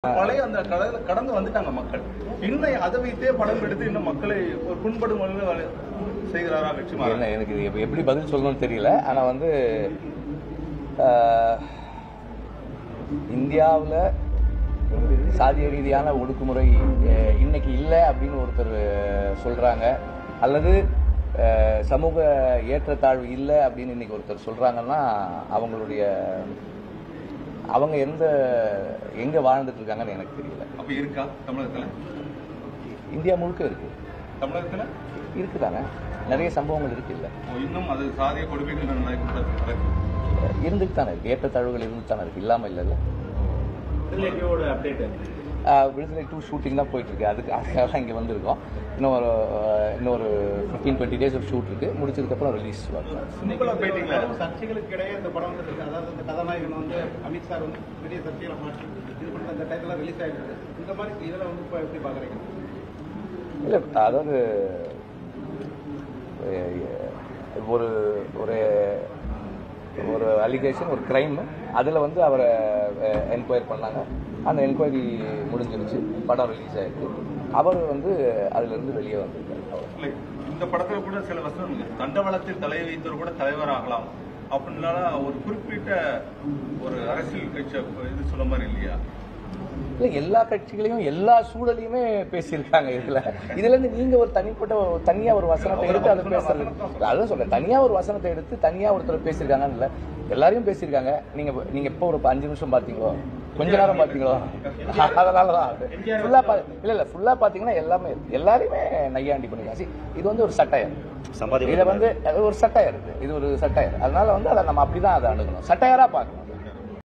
பழைய அந்த கடந்து வந்துட்டாங்க மக்கள். இன்னும் அதை வைத்தே படம் எடுத்து இன்னும் மக்களை ஒரு புண்படும் செய்கிறாரா வெற்றிமாறன்? என்ன எனக்கு இது எப்படி பதில் சொல்லணும்னு தெரியல. ஆனால் வந்து இந்தியாவில் சாதிய ரீதியான ஒடுக்குமுறை இன்னைக்கு இல்லை அப்படின்னு ஒருத்தர் சொல்றாங்க, அல்லது சமூக ஏற்றத்தாழ்வு இல்லை அப்படின்னு இன்னைக்கு ஒருத்தர் சொல்றாங்கன்னா அவங்க எங்க வாழ்ந்துட்டு இருக்காங்கன்னு எனக்கு தெரியல. அப்ப இருக்கா தமிழகத்துல? இந்தியா முழுக்க இருக்கு. தமிழகத்துல இருக்குதானே, நிறைய சம்பவங்கள் இருக்கு. இல்ல இன்னும் அது சாதிய கொடுமைகள் இருந்துட்டு தானே இருக்கு, ஏற்றத்தாழ்வுகள் இருந்துட்டு தானே இருக்கு, இல்லாம இல்ல. விடுதலை 2 ஷூட்டிங் தான் போயிட்டு இருக்கு. அதுக்காக இங்க வந்திருக்கோம். இன்னொரு 15-20 days ஆஃப் ஷூட் இருக்கு. முடிச்சதுக்கு அப்புறம் ரிலீஸ் சர்ச்சைகளுக்கு இடையே இந்த படம் வந்து, அதாவது இந்த கதாநாயகன் வந்து அமித் சார் வந்து பெரிய சர்ச்சைகளை மாற்றி இது பண்ண அந்த டைட்டில் ரிலீஸ் ஆயிருக்கு. இந்த மாதிரி இதில் வந்து இப்போ எப்படி பார்க்குறீங்க? இல்லை, அதாவது ஒரு ஒரு அலிகேஷன், ஒரு கிரைம், அதில் வந்து அவரை என்கொயர் பண்ணாங்க. அந்த என்கொயரி முடிஞ்சிருச்சு, படம் ரிலீஸ் ஆயிருக்கு. அவர் வந்து அதிலிருந்து வெளியே வந்திருக்காரு. இந்த படத்துல கூட சில வசனம் தண்டவாளத்தில் தலை வைத்தவர் கூட தலைவர் ஆகலாம் அப்படின்னா ஒரு குறிப்பிட்ட ஒரு அரசியல் கட்சி இது சொல்ல மாதிரி இல்லையா? இல்லை, எல்லா கட்சிகளையும் எல்லா சூழலையுமே பேசியிருக்காங்க. இதுல இருந்து நீங்க ஒரு தனியா ஒரு வசனத்தை எடுத்து அதை பேசுறது, அதான் சொல்றேன், தனியா ஒரு வசனத்தை எடுத்து தனியா ஒருத்தர் பேசியிருக்காங்கன்னு இல்லை, எல்லாரையும் பேசியிருக்காங்க. நீங்க எப்போ ஒரு 5 நிமிஷம் பாத்தீங்களோ, கொஞ்ச நேரம் பாத்தீங்களோ, அதனாலதான் ஃபுல்லா பாத்தீங்கன்னா எல்லாரையுமே நையாண்டி பண்ணிருக்காங்க. இது வந்து ஒரு சட்டையர், இதை வந்து ஒரு சட்டையர், இது ஒரு சட்டையர். அதனால வந்து அதை நம்ம அப்படிதான் அதை அணுகணும், சட்டையரா பார்க்கணும்.